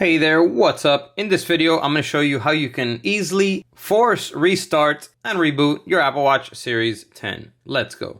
Hey there, what's up? In this video, I'm going to show you how you can easily force restart and reboot your Apple Watch Series 10. Let's go.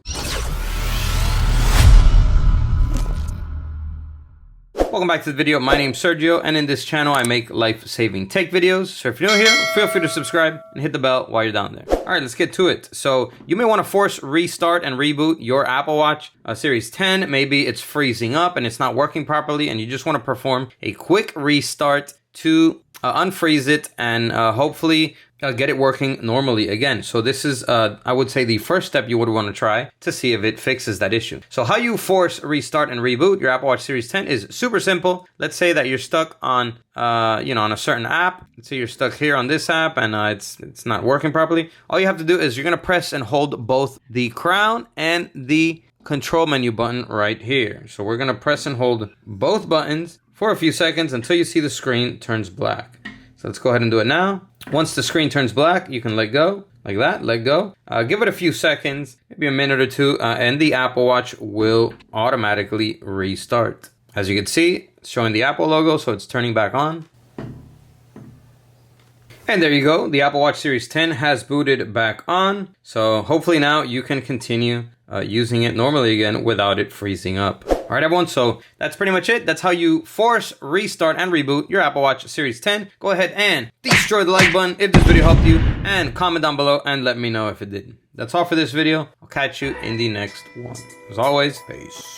Welcome back to the video. My name's Sergio, and in this channel, I make life-saving tech videos. So if you're new here, feel free to subscribe and hit the bell while you're down there. All right, let's get to it. So you may want to force restart and reboot your Apple Watch Series 10. Maybe it's freezing up and it's not working properly, and you just want to perform a quick restart to unfreeze it and hopefully get it working normally again. So this is, I would say, the first step you would want to try to see if it fixes that issue. So how you force restart and reboot your Apple Watch Series 10 is super simple. Let's say that you're stuck on, on a certain app. Let's say you're stuck here on this app and it's not working properly. All you have to do is you're going to press and hold both the crown and the control menu button right here. So we're going to press and hold both buttons for a few seconds until you see the screen turns black. So let's go ahead and do it now. Once the screen turns black, you can let go, like that, let go. Give it a few seconds, maybe a minute or two, and the Apple Watch will automatically restart. As you can see, it's showing the Apple logo, so it's turning back on. And there you go, the Apple Watch Series 10 has booted back on. So hopefully now you can continue using it normally again without it freezing up. All right, everyone, so that's pretty much it. That's how you force, restart, and reboot your Apple Watch Series 10. Go ahead and destroy the like button if this video helped you, and comment down below and let me know if it didn't. That's all for this video. I'll catch you in the next one. As always, peace.